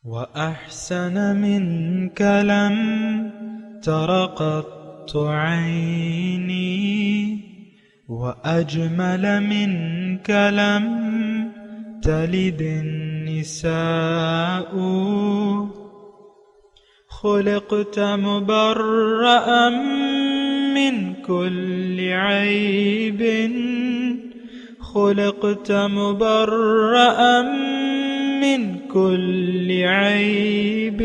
وأحسن منك لم تر قط عيني وأجمل منك لم تلد النساء خلقت مبرأ من كل عيب خلقت مبرأ من كل عيب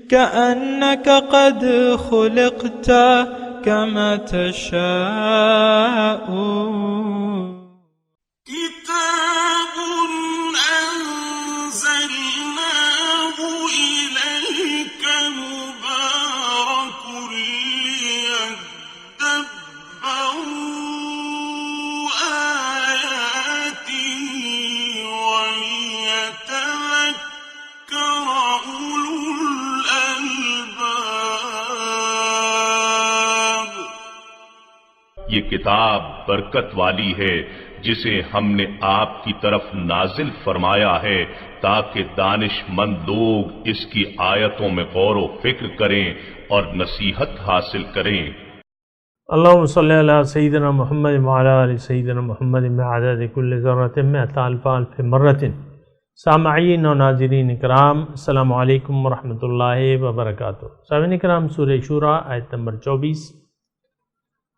كأنك قد خلقت كما تشاء كتاب أنزلناه إليك مبارك ليدبروا آياته وليتذكر أولو الألباب. یہ کتاب برکت والی ہے جسے ہم نے آپ کی طرف نازل فرمایا ہے تاکہ دانش مند لوگ اس کی آیتوں میں غور و فکر کریں اور نصیحت حاصل کریں. اللہم صلی علی سیدنا محمد وعلی آل سیدنا محمد بعدد کل ذرۃ مئۃ الف الف مرۃ. سامعین و ناظرین اکرام، السلام علیکم ورحمۃ اللہ وبرکاتہ. سامعین اکرام، سورہ شورى آیت نمبر 24.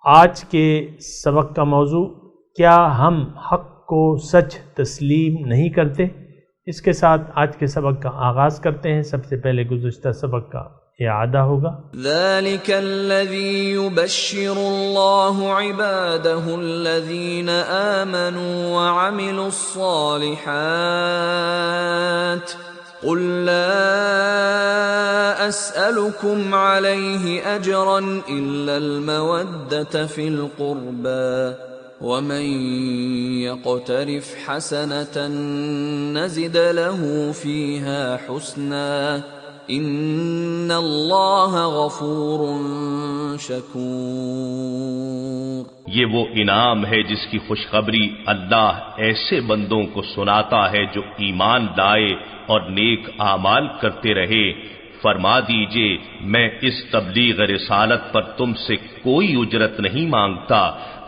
آج کے سبق کا موضوع، کیا ہم حق کو سچ تسلیم نہیں کرتے؟ اس کے ساتھ آج کے سبق کا آغاز کرتے ہیں. سب سے پہلے گزشتہ سبق کا اعادہ ہوگا. ذلك الذي يبشر الله عباده الذين آمنوا وعملوا الصالحات قل لا أسألكم عليه أجرا إلا المودة في القربى ومن يقترف حسنة نزد له فيها حسنا ان اللہ غفور شکور. یہ وہ انعام ہے جس کی خوشخبری اللہ ایسے بندوں کو سناتا ہے جو ایمان لائے اور نیک اعمال کرتے رہے. فرما دیجئے میں اس تبلیغ رسالت پر تم سے کوئی اجرت نہیں مانگتا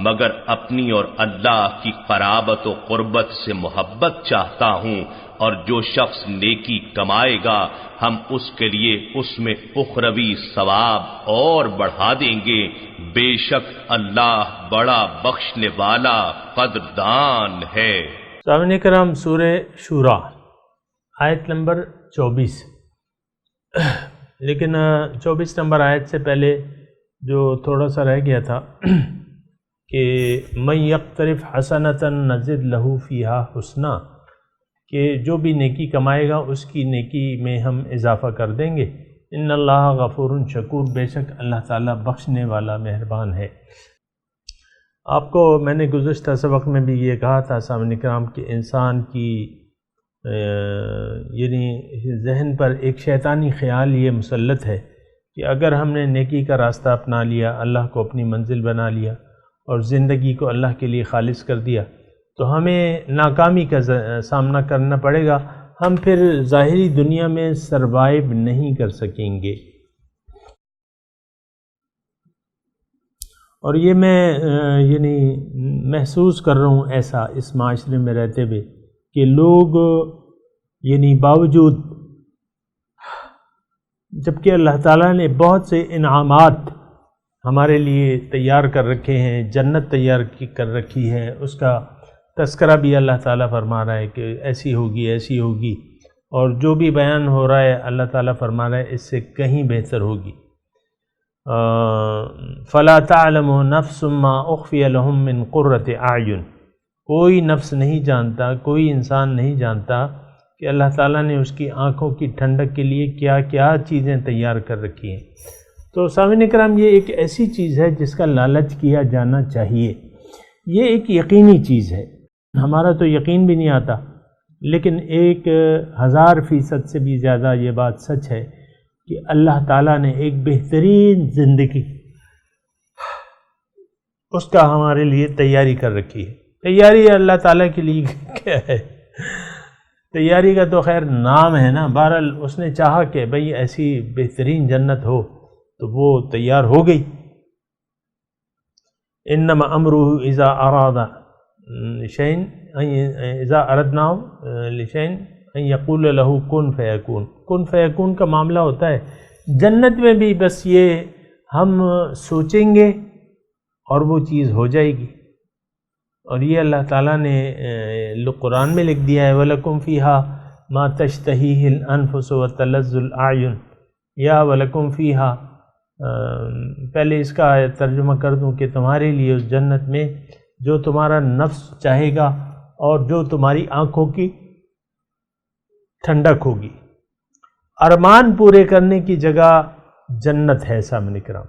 مگر اپنی اور اللہ کی قرابت و قربت سے محبت چاہتا ہوں، اور جو شخص نیکی کمائے گا ہم اس کے لیے اس میں اخروی ثواب اور بڑھا دیں گے. بے شک اللہ بڑا بخشنے والا قدردان ہے. سامعین کرام، سورہ شورى آیت نمبر 24. لیکن 24 نمبر آیت سے پہلے جو تھوڑا سا رہ گیا تھا کہ من یقترف حسنۃ نزد لہ فیہا حسنا، کہ جو بھی نیکی کمائے گا اس کی نیکی میں ہم اضافہ کر دیں گے. ان اللہ غفور شکور، بے شک اللہ تعالیٰ بخشنے والا مہربان ہے. آپ کو میں نے گزشتہ سبق میں بھی یہ کہا تھا سامعین کرام کہ انسان کی یعنی ذہن پر ایک شیطانی خیال یہ مسلط ہے کہ اگر ہم نے نیکی کا راستہ اپنا لیا، اللہ کو اپنی منزل بنا لیا اور زندگی کو اللہ کے لیے خالص کر دیا تو ہمیں ناکامی کا سامنا کرنا پڑے گا، ہم پھر ظاہری دنیا میں سروائیو نہیں کر سکیں گے. اور یہ میں یعنی محسوس کر رہا ہوں ایسا اس معاشرے میں رہتے ہوئے کہ لوگ یعنی باوجود جبکہ اللہ تعالیٰ نے بہت سے انعامات ہمارے لیے تیار کر رکھے ہیں، جنت تیار کر رکھی ہے، اس کا تذکرہ بھی اللہ تعالیٰ فرما رہا ہے کہ ایسی ہوگی ایسی ہوگی، اور جو بھی بیان ہو رہا ہے اللہ تعالیٰ فرما رہا ہے اس سے کہیں بہتر ہوگی. فَلَا تَعْلَمُ نَفْسٌ مَّا أُخْفِيَ لَهُم مِّن قُرَّةِ أَعْيُنٍ، کوئی نفس نہیں جانتا، کوئی انسان نہیں جانتا کہ اللہ تعالیٰ نے اس کی آنکھوں کی ٹھنڈک کے لیے کیا کیا چیزیں تیار کر رکھی ہیں. تو سامعین کرام، یہ ایک ایسی چیز ہے جس کا لالچ کیا جانا چاہیے. یہ ایک یقینی چیز ہے، ہمارا تو یقین بھی نہیں آتا، لیکن 1000% سے بھی زیادہ یہ بات سچ ہے کہ اللہ تعالیٰ نے ایک بہترین زندگی اس کا ہمارے لیے تیاری کر رکھی ہے. تیاری اللہ تعالیٰ کے لیے کیا ہے؟ تیاری کا تو خیر نام ہے نا، بہرحال اس نے چاہا کہ بھئی ایسی بہترین جنت ہو تو وہ تیار ہو گئی۔ انما امرہ اذا اراد شیئن اذا اردناه لشیئن ان یقول له کن فیکون۔ کن فیکون کا معاملہ ہوتا ہے جنت میں بھی، بس یہ ہم سوچیں گے اور وہ چیز ہو جائے گی، اور یہ اللہ تعالیٰ نے قرآن میں لکھ دیا ہے وَلَكُمْ فِيهَا مَا تَشْتَهِيهِ الْأَنفُسُ وَتَلَذُّ الْأَعْيُنُ، یا وَلَكُمْ فِيهَا، پہلے اس کا ترجمہ کر دوں کہ تمہارے لیے اس جنت میں جو تمہارا نفس چاہے گا اور جو تمہاری آنکھوں کی ٹھنڈک ہوگی۔ ارمان پورے کرنے کی جگہ جنت ہے سامنے کرام۔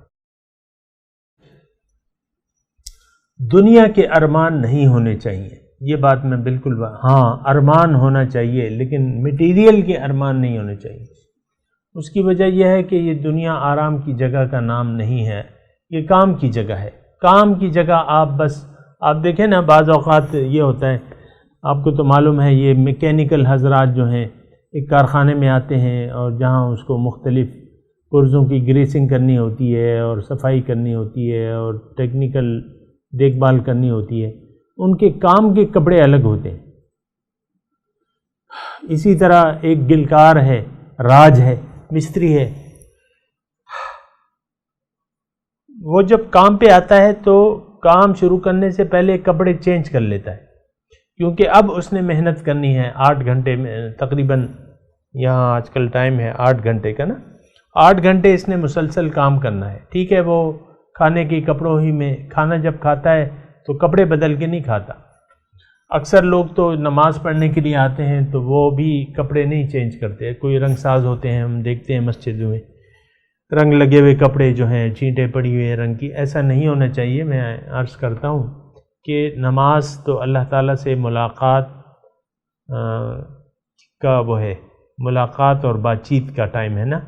دنیا کے ارمان نہیں ہونے چاہیے، یہ بات میں بالکل ہاں ارمان ہونا چاہیے لیکن میٹیریل کے ارمان نہیں ہونے چاہیے۔ اس کی وجہ یہ ہے کہ یہ دنیا آرام کی جگہ کا نام نہیں ہے، یہ کام کی جگہ ہے۔ کام کی جگہ آپ دیکھیں نا، بعض اوقات یہ ہوتا ہے، آپ کو تو معلوم ہے، یہ میکینیکل حضرات جو ہیں ایک کارخانے میں آتے ہیں اور جہاں اس کو مختلف پرزوں کی گریسنگ کرنی ہوتی ہے اور صفائی کرنی ہوتی ہے اور ٹیکنیکل دیکھ بھال کرنی ہوتی ہے، ان کے کام کے کپڑے الگ ہوتے ہیں۔ اسی طرح ایک گلکار ہے، راج ہے، مستری ہے، وہ جب کام پہ آتا ہے تو کام شروع کرنے سے پہلے کپڑے چینج کر لیتا ہے، کیونکہ اب اس نے محنت کرنی ہے 8 گھنٹے میں، تقریباً یہاں آج کل ٹائم ہے 8 گھنٹے کا نا، 8 گھنٹے اس نے مسلسل کام کرنا ہے۔ ٹھیک ہے، وہ کھانے کے کپڑوں ہی میں، کھانا جب کھاتا ہے تو کپڑے بدل کے نہیں کھاتا۔ اکثر لوگ تو نماز پڑھنے کے لیے آتے ہیں تو وہ بھی کپڑے نہیں چینج کرتے، کوئی رنگ ساز ہوتے ہیں، ہم دیکھتے ہیں مسجدوں میں رنگ لگے ہوئے کپڑے جو ہیں، چینٹیں پڑی ہوئے رنگ کی، ایسا نہیں ہونا چاہیے۔ میں عرض کرتا ہوں کہ نماز تو اللہ تعالیٰ سے ملاقات کا وہ ہے، ملاقات اور بات چیت کا ٹائم ہے نا،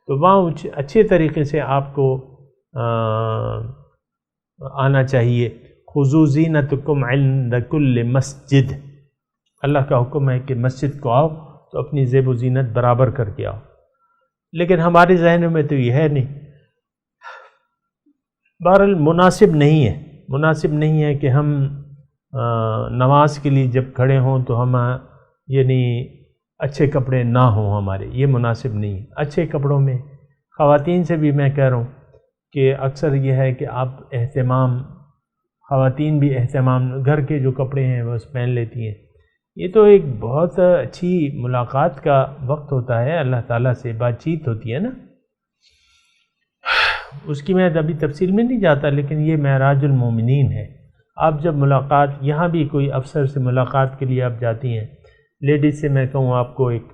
تو وہاں اچھے طریقے سے آپ کو آنا چاہیے۔ خُذُوا زِینَتَکُمْ عِنْدَ کُلِّ مسجد، اللہ کا حکم ہے کہ مسجد کو آؤ تو اپنی زیب و زینت برابر کر کے آؤ، لیکن ہمارے ذہنوں میں تو یہ ہے نہیں۔ بہرحال مناسب نہیں ہے کہ ہم نماز کے لیے جب کھڑے ہوں تو ہم یعنی اچھے کپڑے نہ ہوں ہمارے، یہ مناسب نہیں ہے۔ اچھے کپڑوں میں خواتین سے بھی میں کہہ رہا ہوں کہ اکثر یہ ہے کہ آپ خواتین بھی اہتمام گھر کے جو کپڑے ہیں بس پہن لیتی ہیں۔ یہ تو ایک بہت اچھی ملاقات کا وقت ہوتا ہے، اللہ تعالیٰ سے بات چیت ہوتی ہے نا، اس کی میں ابھی تفصیل میں نہیں جاتا، لیکن یہ معراج المومنین ہے۔ آپ جب ملاقات، یہاں بھی کوئی افسر سے ملاقات کے لیے آپ جاتی ہیں، لیڈیز سے میں کہوں آپ کو ایک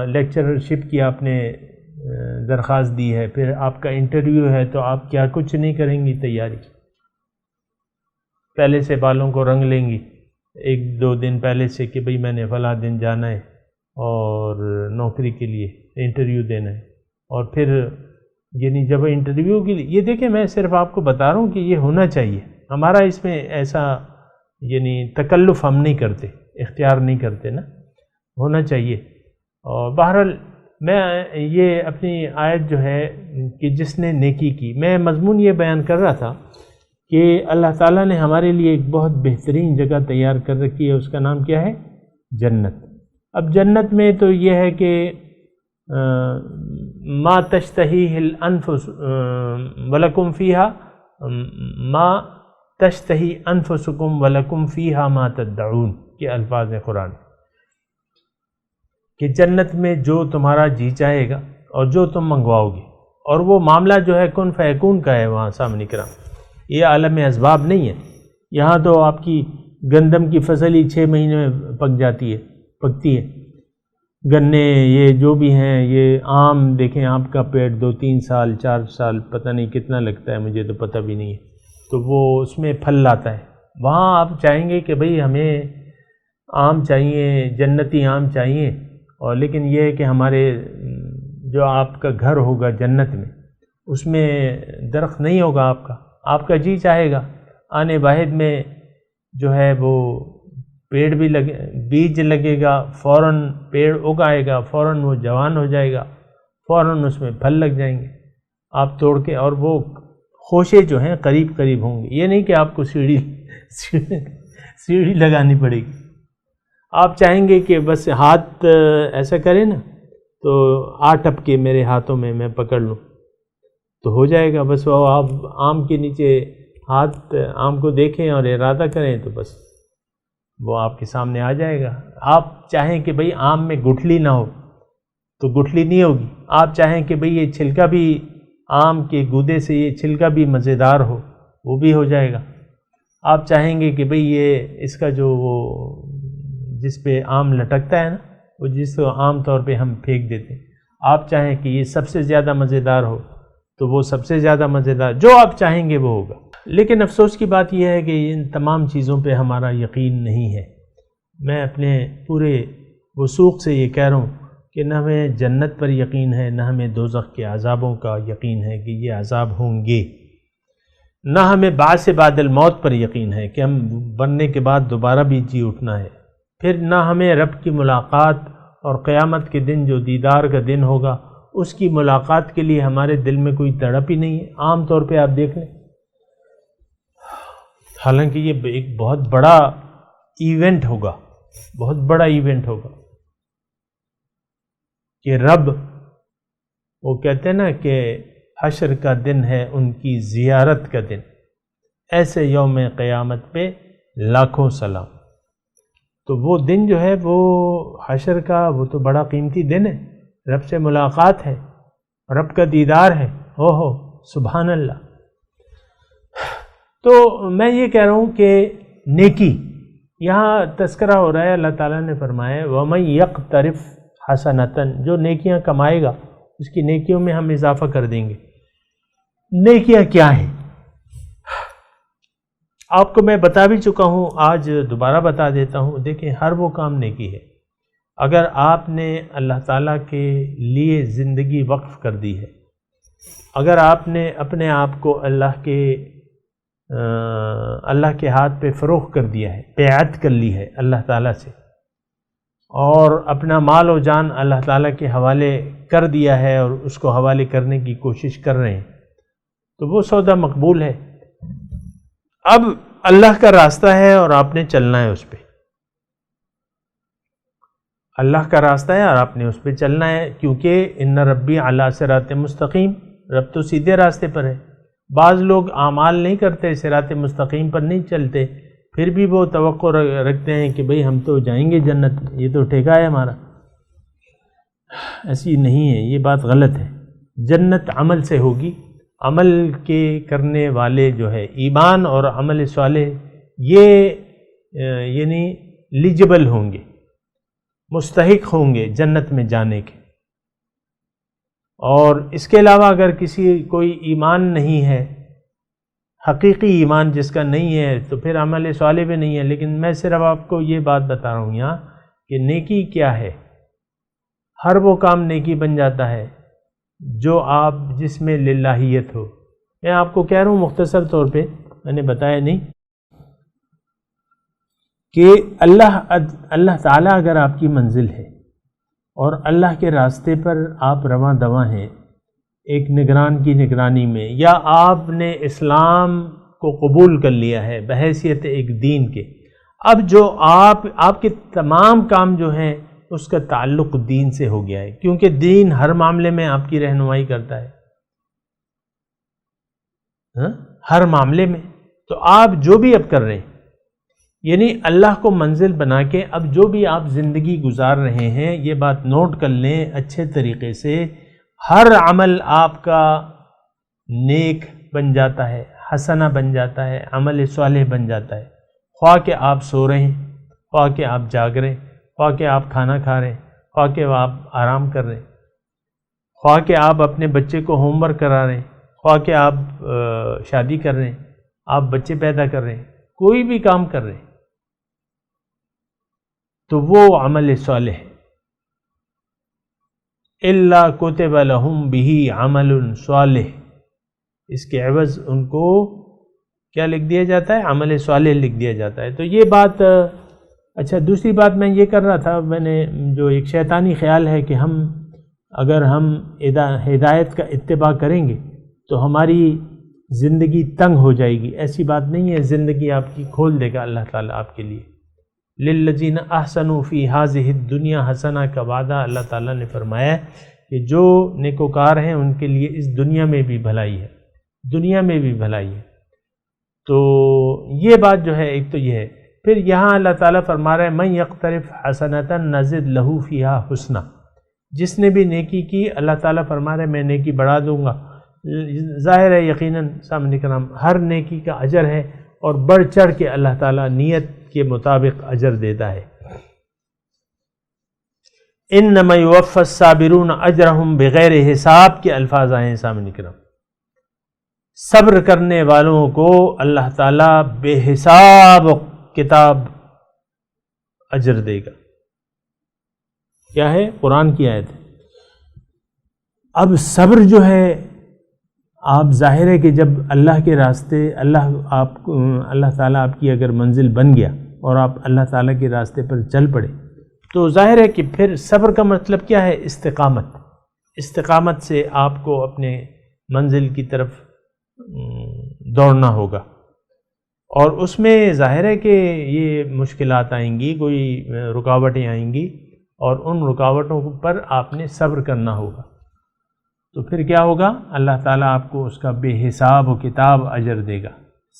لیکچرشپ کی آپ نے درخواست دی ہے، پھر آپ کا انٹرویو ہے تو آپ کیا کچھ نہیں کریں گی تیاری، پہلے سے بالوں کو رنگ لیں گی 1-2 دن پہلے سے کہ بھئی میں نے فلاں دن جانا ہے اور نوکری کے لیے انٹرویو دینا ہے، اور پھر یعنی جب انٹرویو کے لیے، یہ دیکھیں میں صرف آپ کو بتا رہا ہوں کہ یہ ہونا چاہیے، ہمارا اس میں ایسا یعنی تکلف ہم نہیں کرتے، اختیار نہیں کرتے نا، ہونا چاہیے۔ اور بہرحال میں یہ اپنی آیت جو ہے کہ جس نے نیکی کی، میں مضمون یہ بیان کر رہا تھا کہ اللہ تعالیٰ نے ہمارے لیے ایک بہت بہترین جگہ تیار کر رکھی ہے، اس کا نام کیا ہے؟ جنت۔ اب جنت میں تو یہ ہے کہ ما تشتہیہ الانفس ولکم فیہا ما تشتہی انفسکم ولکم فیہا ما تدعون کے الفاظ ہیں قرآن، کہ جنت میں جو تمہارا جی چاہے گا اور جو تم منگواؤ گے، اور وہ معاملہ جو ہے کن فیکون کا ہے وہاں سامنے کرام، یہ عالم اسباب نہیں ہے۔ یہاں تو آپ کی گندم کی فصل ہی 6 مہینے میں پکتی ہے، گنے یہ جو بھی ہیں، یہ آم دیکھیں، آپ کا پیڑ 2-3 سال 4 سال پتہ نہیں کتنا لگتا ہے، مجھے تو پتہ بھی نہیں ہے، تو وہ اس میں پھل لاتا ہے۔ وہاں آپ چاہیں گے کہ بھئی ہمیں آم چاہیے، جنتی آم چاہیے، اور لیکن یہ ہے کہ ہمارے جو آپ کا گھر ہوگا جنت میں، اس میں درخت نہیں ہوگا آپ کا جی چاہے گا آنے واحد میں جو ہے وہ پیڑ بھی بیج لگے گا، فوراً پیڑ اگائے گا، فوراً وہ جوان ہو جائے گا، فوراً اس میں پھل لگ جائیں گے آپ توڑ کے، اور وہ خوشے جو ہیں قریب قریب ہوں گے. یہ نہیں کہ آپ کو سیڑھی لگانی پڑے گی. آپ چاہیں گے کہ بس ہاتھ ایسا کریں نا تو ٹپکے میرے ہاتھوں میں پکڑ لوں تو ہو جائے گا. بس وہ آپ آم کے نیچے ہاتھ آم کو دیکھیں اور ارادہ کریں تو بس وہ آپ کے سامنے آ جائے گا. آپ چاہیں کہ بھئی آم میں گٹھلی نہ ہو تو گٹھلی نہیں ہوگی. آپ چاہیں کہ بھئی یہ چھلکا بھی آم کے گودے سے یہ چھلکا بھی مزیدار ہو، وہ بھی ہو جائے گا. آپ چاہیں گے کہ بھئی یہ اس کا جو وہ جس پہ آم لٹکتا ہے نا، وہ جس کو عام طور پہ ہم پھینک دیتے ہیں، آپ چاہیں کہ یہ سب سے زیادہ مزیدار ہو تو وہ سب سے زیادہ مزیدار، جو آپ چاہیں گے وہ ہوگا. لیکن افسوس کی بات یہ ہے کہ ان تمام چیزوں پہ ہمارا یقین نہیں ہے. میں اپنے پورے وثوق سے یہ کہہ رہا ہوں کہ نہ ہمیں جنت پر یقین ہے، نہ ہمیں دوزخ کے عذابوں کا یقین ہے کہ یہ عذاب ہوں گے، نہ ہمیں بعث بعد الموت پر یقین ہے کہ ہم مرنے کے بعد دوبارہ بھی جی اٹھنا ہے، پھر نہ ہمیں رب کی ملاقات اور قیامت کے دن جو دیدار کا دن ہوگا اس کی ملاقات کے لیے ہمارے دل میں کوئی تڑپ ہی نہیں ہے. عام طور پہ آپ دیکھ لیں، حالانکہ یہ ایک بہت بڑا ایونٹ ہوگا، بہت بڑا ایونٹ ہوگا کہ رب، وہ کہتے ہیں نا کہ حشر کا دن ہے ان کی زیارت کا دن، ایسے یوم قیامت پہ لاکھوں سلام. تو وہ دن جو ہے وہ حشر کا، وہ تو بڑا قیمتی دن ہے، رب سے ملاقات ہے، رب کا دیدار ہے. ہو سبحان اللہ. تو میں یہ کہہ رہا ہوں کہ نیکی، یہاں تذکرہ ہو رہا ہے، اللہ تعالیٰ نے فرمایا وَمَن يَقْتَرِفْ حَسَنَةً، جو نیکیاں کمائے گا اس کی نیکیوں میں ہم اضافہ کر دیں گے. نیکیاں کیا ہیں؟ آپ کو میں بتا بھی چکا ہوں، آج دوبارہ بتا دیتا ہوں. دیکھیں، ہر وہ کام نیکی ہے. اگر آپ نے اللہ تعالیٰ کے لیے زندگی وقف کر دی ہے، اگر آپ نے اپنے آپ کو اللہ کے ہاتھ پہ فروخت کر دیا ہے، بیعت کر لی ہے اللہ تعالیٰ سے، اور اپنا مال و جان اللہ تعالیٰ کے حوالے کر دیا ہے اور اس کو حوالے کرنے کی کوشش کر رہے ہیں، تو وہ سودا مقبول ہے. اب اللہ کا راستہ ہے اور آپ نے چلنا ہے اس پہ. اللہ کا راستہ ہے اور آپ نے اس پہ چلنا ہے، کیونکہ ان ربی علی صراط مستقیم، رب تو سیدھے راستے پر ہے. بعض لوگ اعمال نہیں کرتے، صراط مستقیم پر نہیں چلتے، پھر بھی وہ توقع رکھتے ہیں کہ بھئی ہم تو جائیں گے جنت، یہ تو ٹھیکہ ہے ہمارا. ایسی نہیں ہے، یہ بات غلط ہے. جنت عمل سے ہوگی. عمل کے کرنے والے جو ہے، ایمان اور عمل صالح، یہ یعنی لیجبل ہوں گے، مستحق ہوں گے جنت میں جانے کے. اور اس کے علاوہ اگر کوئی ایمان نہیں ہے، حقیقی ایمان جس کا نہیں ہے، تو پھر عمل صالح بھی نہیں ہے. لیکن میں صرف آپ کو یہ بات بتا رہا ہوں یہاں کہ نیکی کیا ہے. ہر وہ کام نیکی بن جاتا ہے جو آپ جس میں للہیت ہو. میں آپ کو کہہ رہا ہوں مختصر طور پہ، میں نے بتایا نہیں، کہ اللہ تعالیٰ اگر آپ کی منزل ہے اور اللہ کے راستے پر آپ رواں دواں ہیں ایک نگران کی نگرانی میں، یا آپ نے اسلام کو قبول کر لیا ہے بحیثیت ایک دین کے، اب جو آپ کے تمام کام جو ہیں اس کا تعلق دین سے ہو گیا ہے، کیونکہ دین ہر معاملے میں آپ کی رہنمائی کرتا ہے، ہر معاملے میں. تو آپ جو بھی اب کر رہے ہیں، یعنی اللہ کو منزل بنا کے اب جو بھی آپ زندگی گزار رہے ہیں، یہ بات نوٹ کر لیں اچھے طریقے سے، ہر عمل آپ کا نیک بن جاتا ہے، حسنہ بن جاتا ہے، عمل صالح بن جاتا ہے. خواہ کہ آپ سو رہے ہیں، خواہ کہ آپ جاگ رہے ہیں، خواہ کہ آپ کھانا کھا رہے ہیں، خواہ کہ آپ آرام کر رہے ہیں، خواہ کہ آپ اپنے بچے کو ہوم ورک کرا رہے ہیں، خواہ کہ آپ شادی کر رہے ہیں، آپ بچے پیدا کر رہے ہیں، کوئی بھی کام کر رہے ہیں، تو وہ عمل صالح ہے. الا کتب لہم بہ عمل صالح، اس کے عوض ان کو کیا لکھ دیا جاتا ہے؟ عمل صالح لکھ دیا جاتا ہے. تو یہ بات اچھا دوسری بات میں یہ کر رہا تھا، میں نے جو ایک شیطانی خیال ہے کہ اگر ہم ہدایت کا اتباع کریں گے تو ہماری زندگی تنگ ہو جائے گی. ایسی بات نہیں ہے، زندگی آپ کی کھول دے گا اللہ تعالیٰ آپ کے لیے. للذین احسنوا فی ہذہ الدنیا حسنہ کا وعدہ اللہ تعالیٰ نے فرمایا ہے کہ جو نیکوکار ہیں ان کے لیے اس دنیا میں بھی بھلائی ہے، دنیا میں بھی بھلائی ہے. تو یہ بات جو ہے ایک تو یہ ہے. پھر یہاں اللہ تعالیٰ فرما رہا ہے من یقترف حسنۃ نزد لہ فیہا حسنا، جس نے بھی نیکی کی اللہ تعالیٰ فرما رہا ہے میں نیکی بڑھا دوں گا. ظاہر ہے یقیناً سامنے کرام ہر نیکی کا اجر ہے اور بڑھ چڑھ کے اللہ تعالیٰ نیت کے مطابق اجر دیتا ہے. انما یوفی الصابرون اجرہم بغیر حساب کے الفاظ آئے ہیں سامنے کرام. صبر کرنے والوں کو اللہ تعالیٰ بے حساب کتاب اجر دے گا. کیا ہے؟ قرآن کی آیت ہے. اب صبر جو ہے آپ ظاہر ہے کہ جب اللہ کے راستے اللہ تعالیٰ آپ کی اگر منزل بن گیا اور آپ اللہ تعالیٰ کے راستے پر چل پڑے تو ظاہر ہے کہ پھر صبر کا مطلب کیا ہے؟ استقامت. استقامت سے آپ کو اپنے منزل کی طرف دوڑنا ہوگا، اور اس میں ظاہر ہے کہ یہ مشکلات آئیں گی، کوئی رکاوٹیں آئیں گی، اور ان رکاوٹوں پر آپ نے صبر کرنا ہوگا. تو پھر کیا ہوگا؟ اللہ تعالیٰ آپ کو اس کا بے حساب و کتاب اجر دے گا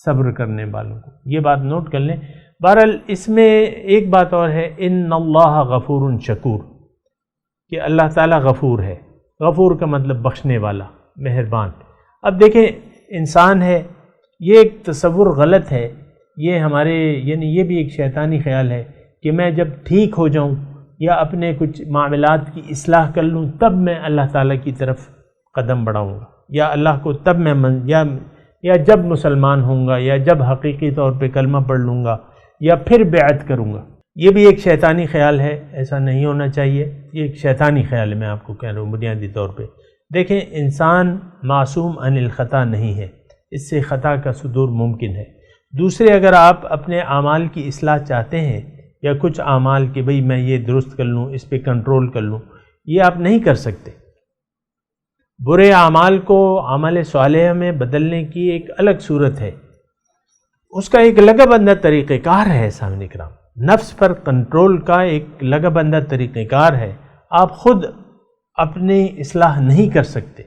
صبر کرنے والوں کو. یہ بات نوٹ کر لیں. بہرحال اس میں ایک بات اور ہے، ان اللہ غفور شکور، کہ اللہ تعالیٰ غفور ہے. غفور کا مطلب بخشنے والا، مہربان. اب دیکھیں انسان ہے، یہ ایک تصور غلط ہے، یہ ہمارے یعنی یہ بھی ایک شیطانی خیال ہے کہ میں جب ٹھیک ہو جاؤں یا اپنے کچھ معاملات کی اصلاح کر لوں تب میں اللہ تعالیٰ کی طرف قدم بڑھاؤں گا، یا اللہ کو تب میں یا جب مسلمان ہوں گا، یا جب حقیقی طور پہ کلمہ پڑھ لوں گا، یا پھر بیعت کروں گا. یہ بھی ایک شیطانی خیال ہے، ایسا نہیں ہونا چاہیے. یہ ایک شیطانی خیال ہے، میں آپ کو کہہ رہا ہوں بنیادی طور پہ. دیکھیں انسان معصوم عن الخطا نہیں ہے، اس سے خطا کا صدور ممکن ہے. دوسرے اگر آپ اپنے اعمال کی اصلاح چاہتے ہیں یا کچھ اعمال کہ بھئی میں یہ درست کر لوں، اس پہ کنٹرول کر لوں، یہ آپ نہیں کر سکتے. برے اعمال کو عمل صالح میں بدلنے کی ایک الگ صورت ہے، اس کا ایک لگا بندہ طریقہ کار ہے. سامنے کرام نفس پر کنٹرول کا ایک لگا بندہ طریقہ کار ہے. آپ خود اپنی اصلاح نہیں کر سکتے،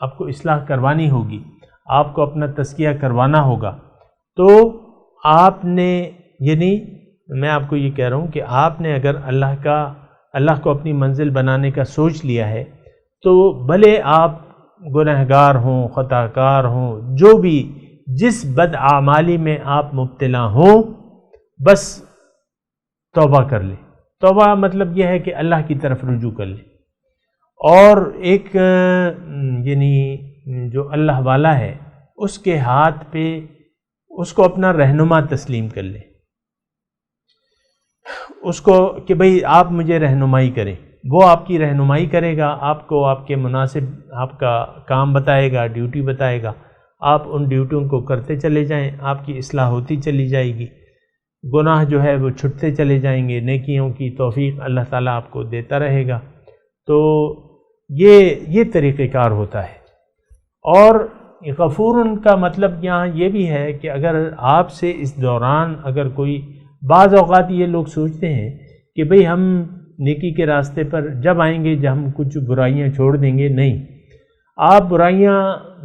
آپ کو اصلاح کروانی ہوگی، آپ کو اپنا تزکیہ کروانا ہوگا. تو آپ نے یعنی میں آپ کو یہ کہہ رہا ہوں کہ آپ نے اگر اللہ کو اپنی منزل بنانے کا سوچ لیا ہے تو بھلے آپ گنہگار ہوں، خطا کار ہوں، جو بھی جس بد اعمالی میں آپ مبتلا ہوں، بس توبہ کر لیں. توبہ مطلب یہ ہے کہ اللہ کی طرف رجوع کر لیں، اور ایک یعنی جو اللہ والا ہے اس کے ہاتھ پہ اس کو اپنا رہنما تسلیم کر لیں، اس کو کہ بھئی آپ مجھے رہنمائی کریں. وہ آپ کی رہنمائی کرے گا، آپ کو آپ کے مناسب آپ کا کام بتائے گا، ڈیوٹی بتائے گا. آپ ان ڈیوٹیوں کو کرتے چلے جائیں، آپ کی اصلاح ہوتی چلی جائے گی، گناہ جو ہے وہ چھٹتے چلے جائیں گے، نیکیوں کی توفیق اللہ تعالیٰ آپ کو دیتا رہے گا. تو یہ طریقہ کار ہوتا ہے. اور غفور کا مطلب یہاں یہ بھی ہے کہ اگر آپ سے اس دوران اگر کوئی بعض اوقات یہ لوگ سوچتے ہیں کہ بھئی ہم نیکی کے راستے پر جب آئیں گے جب ہم کچھ برائیاں چھوڑ دیں گے. نہیں، آپ برائیاں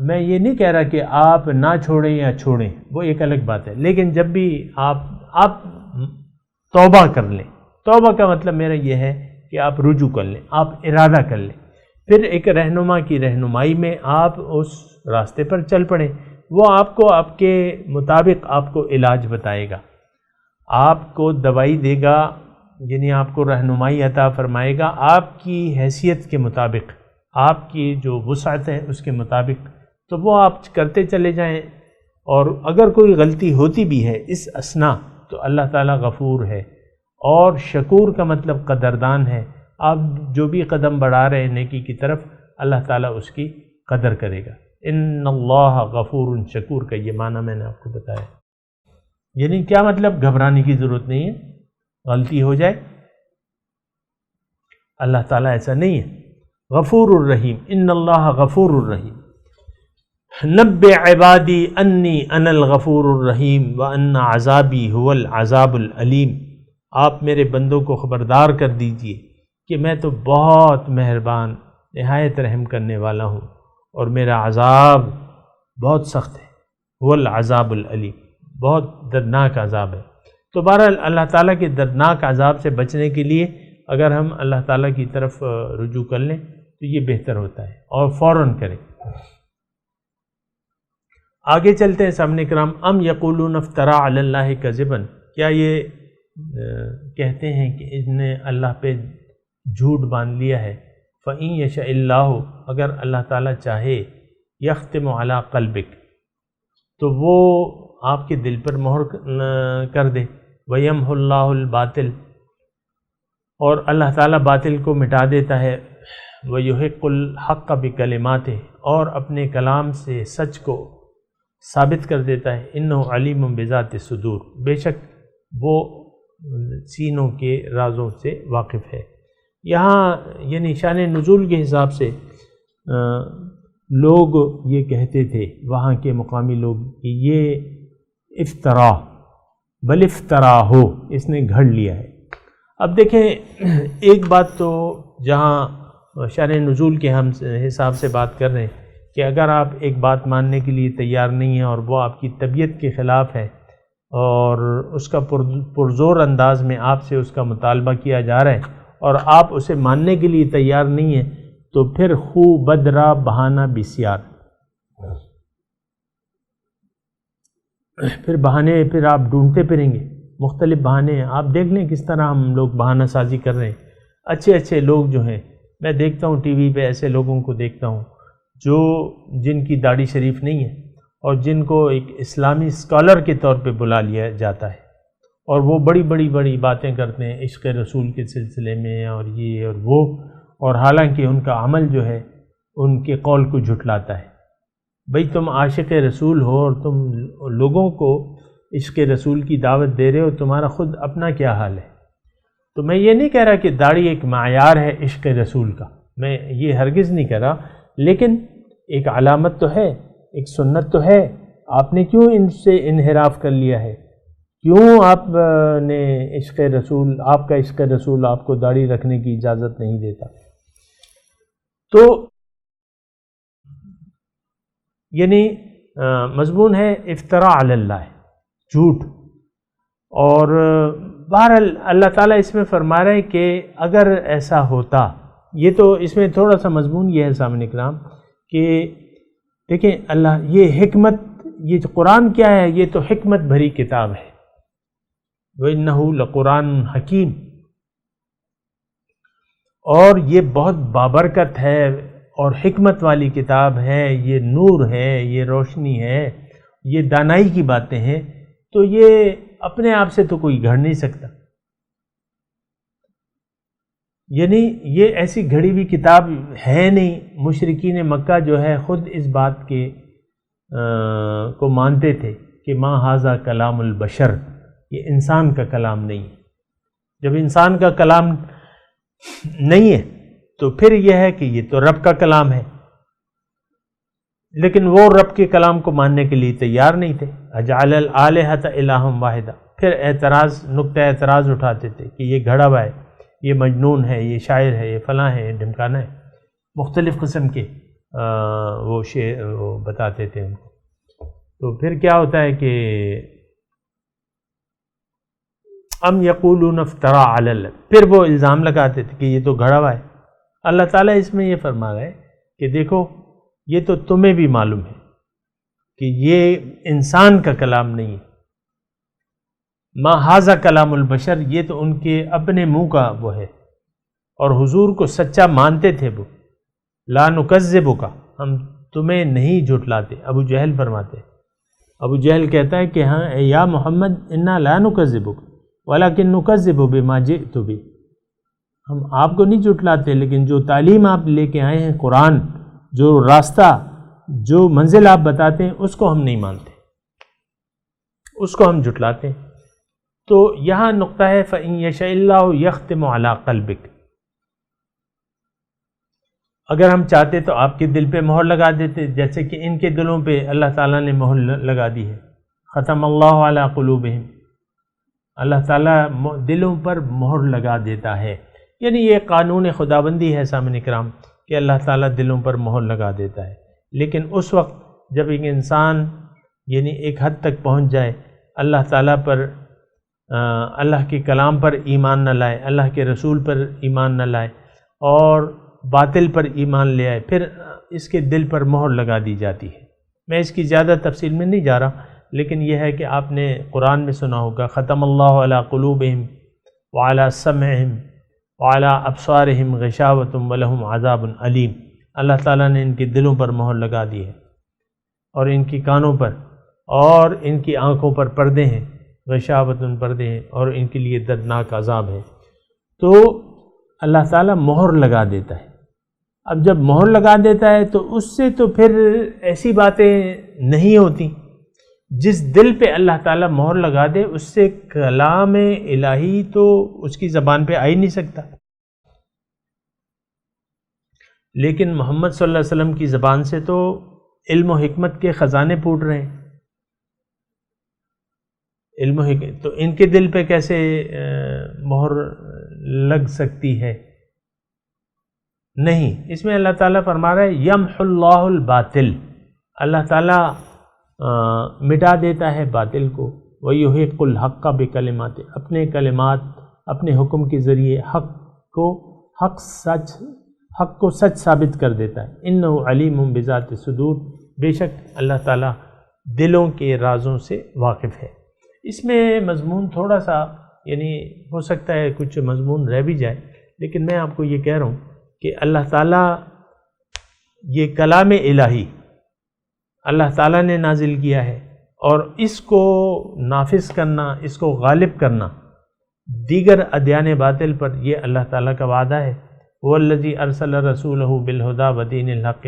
میں یہ نہیں کہہ رہا کہ آپ نہ چھوڑیں یا چھوڑیں، وہ ایک الگ بات ہے، لیکن جب بھی آپ توبہ کر لیں. توبہ کا مطلب میرا یہ ہے کہ آپ رجوع کر لیں، آپ ارادہ کر لیں، پھر ایک رہنما کی رہنمائی میں آپ اس راستے پر چل پڑیں. وہ آپ کو آپ کے مطابق آپ کو علاج بتائے گا، آپ کو دوائی دے گا، یعنی آپ کو رہنمائی عطا فرمائے گا آپ کی حیثیت کے مطابق، آپ کی جو وسعت ہے اس کے مطابق. تو وہ آپ کرتے چلے جائیں، اور اگر کوئی غلطی ہوتی بھی ہے اس اثنا تو اللہ تعالیٰ غفور ہے، اور شکور کا مطلب قدردان ہے. آپ جو بھی قدم بڑھا رہے ہیں نیکی کی طرف، اللہ تعالیٰ اس کی قدر کرے گا. ان اللہ غفور شکور کا یہ معنی میں نے آپ کو بتایا. یعنی کیا مطلب؟ گھبرانے کی ضرورت نہیں ہے، غلطی ہو جائے. اللہ تعالیٰ ایسا نہیں ہے. غفور الرحیم، ان اللہ غفور الرحیم. نبئ عبادی انی انا الغفور الرحیم وان عذابی هو العذاب العلیم. آپ میرے بندوں کو خبردار کر دیجئے کہ میں تو بہت مہربان نہایت رحم کرنے والا ہوں اور میرا عذاب بہت سخت ہے. هو العذاب العلیم، بہت دردناک عذاب ہے. تو بہرحال اللہ تعالیٰ کے دردناک عذاب سے بچنے کے لیے اگر ہم اللہ تعالیٰ کی طرف رجوع کر لیں تو یہ بہتر ہوتا ہے، اور فوراً کریں. آگے چلتے ہیں سامنے کرام. ام یقولون افترا علی اللہ کذبا، کیا یہ کہتے ہیں کہ اس نے اللہ پہ جھوٹ باندھ لیا ہے. فإن یشاء اللہ، اگر اللہ تعالیٰ چاہے، یختم علی قلبک، تو وہ آپ کے دل پر مہر کر دے. ویمحو اللہ الباطل، اور اللہ تعالیٰ باطل کو مٹا دیتا ہے. ویحق الحق بکلماتہ، اور اپنے کلام سے سچ کو ثابت کر دیتا ہے. انہ علیم بذات الصدور، بے شک وہ سینوں کے رازوں سے واقف ہے. یہاں یعنی شان نزول کے حساب سے لوگ یہ کہتے تھے وہاں کے مقامی لوگ کہ یہ افطرا، بل افطرا ہو، اس نے گھڑ لیا ہے. اب دیکھیں ایک بات تو جہاں شان نزول کے ہم حساب سے بات کر رہے ہیں کہ اگر آپ ایک بات ماننے کے لیے تیار نہیں ہیں اور وہ آپ کی طبیعت کے خلاف ہے اور اس کا پرزور انداز میں آپ سے اس کا مطالبہ کیا جا رہا ہے اور آپ اسے ماننے کے لیے تیار نہیں ہیں، تو پھر خو بدرا بہانہ بسیار، پھر بہانے پھر آپ ڈھونڈتے پھریں گے. مختلف بہانے ہیں. آپ دیکھ لیں کس طرح ہم لوگ بہانہ سازی کر رہے ہیں. اچھے اچھے لوگ جو ہیں، میں دیکھتا ہوں ٹی وی پہ ایسے لوگوں کو دیکھتا ہوں جن کی داڑھی شریف نہیں ہے اور جن کو ایک اسلامی اسکالر کے طور پہ بلا لیا جاتا ہے، اور وہ بڑی بڑی باتیں کرتے ہیں عشق رسول کے سلسلے میں اور یہ اور وہ، اور حالانکہ ان کا عمل جو ہے ان کے قول کو جھٹلاتا ہے. بھئی تم عاشق رسول ہو اور تم لوگوں کو عشق رسول کی دعوت دے رہے ہو، تمہارا خود اپنا کیا حال ہے؟ تو میں یہ نہیں کہہ رہا کہ داڑھی ایک معیار ہے عشق رسول کا، میں یہ ہرگز نہیں کہہ رہا، لیکن ایک علامت تو ہے، ایک سنت تو ہے. آپ نے کیوں ان سے انحراف کر لیا ہے؟ کیوں آپ نے عشق رسول، آپ کا عشق رسول آپ کو داڑھی رکھنے کی اجازت نہیں دیتا؟ تو یعنی مضمون ہے افطرا علی اللہ، جھوٹ. اور بہرحال اللہ تعالیٰ اس میں فرما رہے ہیں کہ اگر ایسا ہوتا، یہ تو اس میں تھوڑا سا مضمون یہ ہے سامنے کرام کہ دیکھیں اللہ یہ حکمت، یہ قرآن کیا ہے؟ یہ تو حکمت بھری کتاب ہے. وَإِنَّهُ لَقُرْآنٌ حَكِيمٌ، اور یہ بہت بابرکت ہے اور حکمت والی کتاب ہے، یہ نور ہے، یہ روشنی ہے، یہ دانائی کی باتیں ہیں. تو یہ اپنے آپ سے تو کوئی گھڑ نہیں سکتا. یعنی یہ ایسی گھڑی ہوئی کتاب ہے نہیں. مشرکین مکہ جو ہے خود اس بات کے کو مانتے تھے کہ ما ھذا کلام البشر، یہ انسان کا کلام نہیں ہے. جب انسان کا کلام نہیں ہے تو پھر یہ ہے کہ یہ تو رب کا کلام ہے. لیکن وہ رب کے کلام کو ماننے کے لیے تیار نہیں تھے. اجعل الآلہۃ الہا واحدا، پھر نقطہ اعتراض اٹھاتے تھے کہ یہ گھڑا ہوا ہے، یہ مجنون ہے، یہ شاعر ہے، یہ فلاں ہے، یہ ڈھمکانا ہے. مختلف قسم کے وہ بتاتے تھے ان کو. تو پھر کیا ہوتا ہے کہ ام یقولون افترا علی اللہ، پھر وہ الزام لگاتے تھے کہ یہ تو گھڑا ہوا ہے. اللہ تعالیٰ اس میں یہ فرما رہا ہے کہ دیکھو یہ تو تمہیں بھی معلوم ہے کہ یہ انسان کا کلام نہیں ہے. ما ھذا کلام البشر، یہ تو ان کے اپنے منہ کا وہ ہے، اور حضور کو سچا مانتے تھے وہ. لا نکذبک، ہم تمہیں نہیں جھٹلاتے. ابو جہل فرماتے، ابو جہل کہتا ہے کہ ہاں یا محمد انا لا نکذبک ولکن نکذب بما جئت بہ، ہم آپ کو نہیں جھٹلاتے لیکن جو تعلیم آپ لے کے آئے ہیں، قرآن، جو راستہ، جو منزل آپ بتاتے ہیں، اس کو ہم نہیں مانتے، اس کو ہم جھٹلاتے ہیں. تو یہاں نقطہ ہے فَإِن يَشَإِ اللَّهُ يَخْتِمُ عَلَىٰ قَلْبِكَ، اگر ہم چاہتے تو آپ کے دل پہ مہر لگا دیتے، جیسے کہ ان کے دلوں پہ اللہ تعالیٰ نے مہر لگا دی ہے. ختم اللہ علی قلوبہم، اللہ تعالیٰ دلوں پر مہر لگا دیتا ہے. یعنی یہ قانون خداوندی ہے سامعین کرام کہ اللہ تعالیٰ دلوں پر مہر لگا دیتا ہے. لیکن اس وقت جب ایک انسان یعنی ایک حد تک پہنچ جائے، اللہ تعالیٰ پر، اللہ کے کلام پر ایمان نہ لائے، اللہ کے رسول پر ایمان نہ لائے اور باطل پر ایمان لے آئے، پھر اس کے دل پر مہر لگا دی جاتی ہے. میں اس کی زیادہ تفصیل میں نہیں جا رہا، لیکن یہ ہے کہ آپ نے قرآن میں سنا ہوگا ختم اللہ علی قلوبہم وعلی سمعہم وعلی ابصارہم غشاوۃ ولہم عذاب علیم. اللہ تعالیٰ نے ان کے دلوں پر مہر لگا دی ہے اور ان کی کانوں پر اور ان کی آنکھوں پر پردے ہیں، غشاوۃ پردے ہیں، اور ان کے لیے دردناک عذاب ہے. تو اللہ تعالیٰ مہر لگا دیتا ہے. اب جب مہر لگا دیتا ہے تو اس سے تو پھر ایسی باتیں نہیں ہوتی. جس دل پہ اللہ تعالیٰ مہر لگا دے اس سے کلام الہی تو اس کی زبان پہ آ ہی نہیں سکتا. لیکن محمد صلی اللہ علیہ وسلم کی زبان سے تو علم و حکمت کے خزانے پھوٹ رہے ہیں. علم و حکمت تو ان کے دل پہ کیسے مہر لگ سکتی ہے؟ نہیں. اس میں اللہ تعالیٰ فرما رہا ہے یمحو اللہ الباطل، اللہ تعالیٰ مٹا دیتا ہے باطل کو، ویحق الحق بکلمات، اپنے کلمات، اپنے حکم کے ذریعے حق کو سچ ثابت کر دیتا ہے. انہ علیم بذات الصدور، بے شک اللہ تعالیٰ دلوں کے رازوں سے واقف ہے. اس میں مضمون تھوڑا سا یعنی ہو سکتا ہے کچھ مضمون رہ بھی جائے، لیکن میں آپ کو یہ کہہ رہا ہوں کہ اللہ تعالیٰ یہ کلام الہی اللہ تعالیٰ نے نازل کیا ہے، اور اس کو نافذ کرنا، اس کو غالب کرنا دیگر ادیان باطل پر، یہ اللہ تعالیٰ کا وعدہ ہے. والذی ارسل رسولہ بالہدی ودین الحق.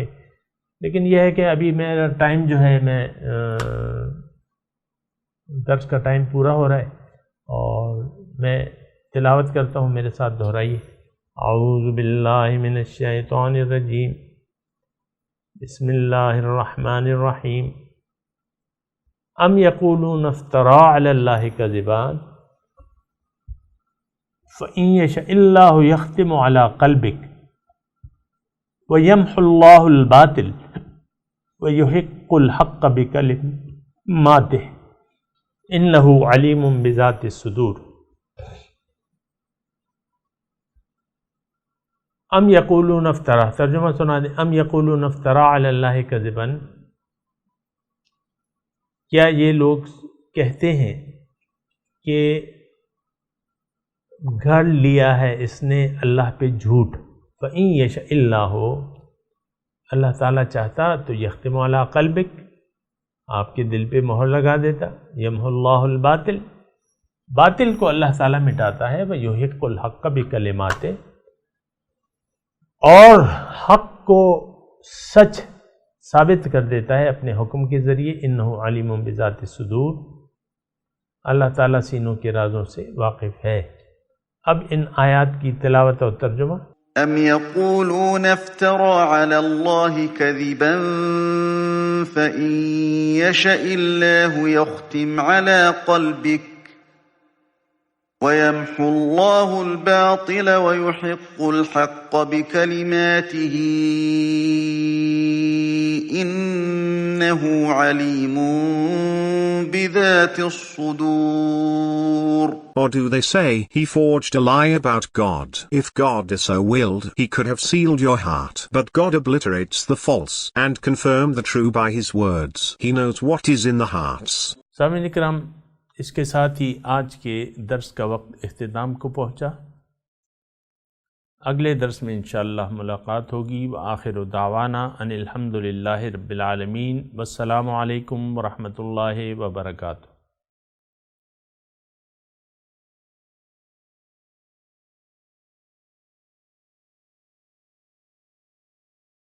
لیکن یہ ہے کہ ابھی میرا ٹائم جو ہے، میں درس کا ٹائم پورا ہو رہا ہے اور میں تلاوت کرتا ہوں، میرے ساتھ دہرائیے. اعوذ باللہ من الشیطان الرجیم، بسم اللہ الرحمن الرحیم. ام یقولون افترا علی اللہ کذبا فإن یشاء اللہ یختم علی قلبک ویمحو اللہ الباطل ویحق الحق بکلماتہ انہ علیم بذات الصدور. ام یقولون افترا، ترجمہ سنا دیں. ام یقولون افترا علی اللہ کذبا، کیا یہ لوگ کہتے ہیں کہ گھڑ لیا ہے اس نے اللہ پہ جھوٹ. فإن یشاء اللہ، اللہ تعالیٰ چاہتا تو یختم علی قلبک، آپ کے دل پہ مہر لگا دیتا. یمحو اللہ الباطل، باطل کو اللہ تعالیٰ مٹاتا ہے. ویحق الحق بکلماتہ، اور حق کو سچ ثابت کر دیتا ہے اپنے حکم کے ذریعے. انہ علیم بذات الصدور، اللہ تعالیٰ سینوں کے رازوں سے واقف ہے. اب ان آیات کی تلاوت اور ترجمہ. ام یقولون افترا علی اللہ کذبا فإن یشاء اللہ یختم علی قلبک وَيَمْحُ اللَّهُ الْبَاطِلَ وَيُحِقُّ الْحَقَّ بِكَلِمَاتِهِ إِنَّهُ عَلِيمٌ بِذَاتِ الصُّدُورِ. Or do they say, he forged a lie about God? If God so willed, he could have sealed your heart. But God obliterates the false and confirm the true by his words. He knows what is in the hearts. سامعین کرام، اس کے ساتھ ہی آج کے درس کا وقت اختتام کو پہنچا. اگلے درس میں انشاءاللہ ملاقات ہوگی. وآخر دعوانا ان الحمد للہ رب العالمین. والسلام علیکم ورحمۃ اللہ وبرکاتہ.